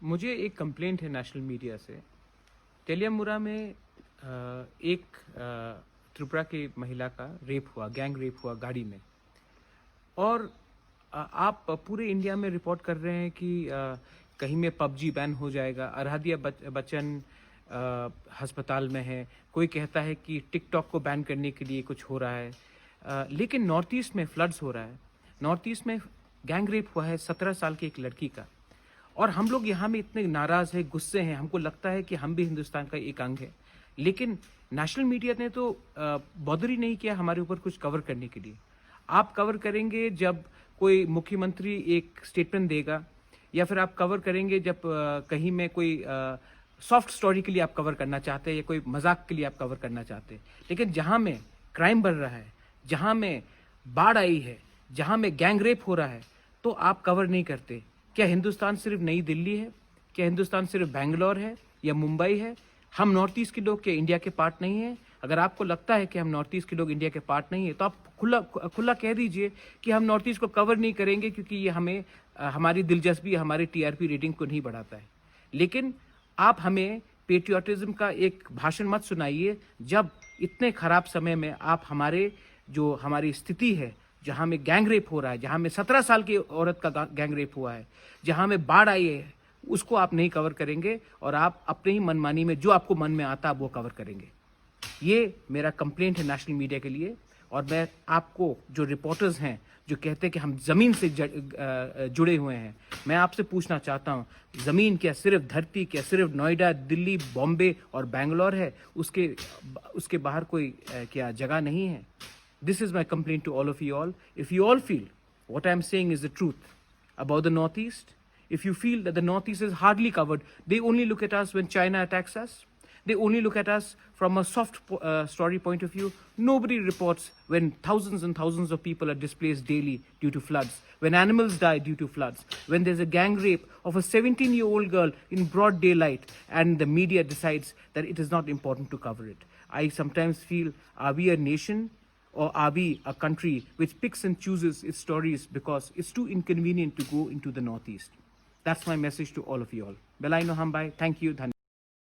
मुझे एक कंप्लेंट है नेशनल मीडिया से। तेलियामुरा में एक त्रिपुरा की महिला का रेप हुआ, गैंग रेप हुआ गाड़ी में। और आप पूरे इंडिया में रिपोर्ट कर रहे हैं कि कहीं में पबजी बैन हो जाएगा। आराध्या बच्चन अस्पताल में है। कोई कहता है कि टिकटॉक को बैन करने के लिए कुछ हो रहा है। लेकिन नॉर्थ ईस्ट में फ्लड्स हो रहा है। नॉर्थ ईस्ट में गैंग रेप हुआ है 17 साल की एक लड़की का। और हम लोग यहाँ में इतने नाराज हैं, गुस्से हैं। हमको लगता है कि हम भी हिंदुस्तान का एक अंग है। लेकिन नेशनल मीडिया ने तो बॉदर ही नहीं किया हमारे ऊपर कुछ कवर करने के लिए। आप कवर करेंगे जब कोई मुख्यमंत्री एक स्टेटमेंट देगा, या फिर आप कवर करेंगे जब कहीं में कोई सॉफ्ट स्टोरी के लिए आप कवर करना चाहते हैं, या कोई मजाक के लिए आप कवर करना चाहते हैं। लेकिन जहाँ में क्राइम बढ़ रहा है, जहाँ में बाढ़ आई है, जहाँ में गैंग रेप हो रहा है, तो आप कवर नहीं करते। क्या हिंदुस्तान सिर्फ नई दिल्ली है? क्या हिंदुस्तान सिर्फ बेंगलोर है या मुंबई है? हम नॉर्थ ईस्ट के लोग क्या इंडिया के पार्ट नहीं हैं? अगर आपको लगता है कि हम नॉर्थ ईस्ट के लोग इंडिया के पार्ट नहीं है, तो आप खुला कह दीजिए कि हम नॉर्थ ईस्ट को कवर नहीं करेंगे, क्योंकि ये हमें हमारी दिलचस्पी, हमारी टीआरपी रेटिंग को नहीं बढ़ाता है। लेकिन आप हमें पेट्रियोटिज्म का एक भाषण मत सुनाइए जब इतने खराब समय में आप हमारी स्थिति है, जहाँ में गैंग रेप हो रहा है, जहाँ में 17 साल की औरत का गैंग रेप हुआ है, जहाँ में बाढ़ आई है, उसको आप नहीं कवर करेंगे। और आप अपने ही मनमानी में जो आपको मन में आता है वो कवर करेंगे। ये मेरा कंप्लेंट है नेशनल मीडिया के लिए। और मैं आपको, जो रिपोर्टर्स हैं जो कहते हैं कि हम ज़मीन से जुड़े हुए हैं, मैं आपसे पूछना चाहता हूँ, ज़मीन क्या सिर्फ धरती, क्या सिर्फ नोएडा, दिल्ली, बॉम्बे और बेंगलोर है? उसके बाहर कोई क्या जगह नहीं है? This is my complaint to all of you all. If you all feel what I'm saying is the truth about the Northeast, if you feel that the Northeast is hardly covered, they only look at us when China attacks us. They only look at us from a soft story point of view. Nobody reports when thousands and thousands of people are displaced daily due to floods, when animals die due to floods, when there's a gang rape of a 17-year-old girl in broad daylight, and the media decides that it is not important to cover it. I sometimes feel, are we a nation, or are we a country which picks and chooses its stories because it's too inconvenient to go into the Northeast? That's my message to all of you all. Belaino Hambai, thank you.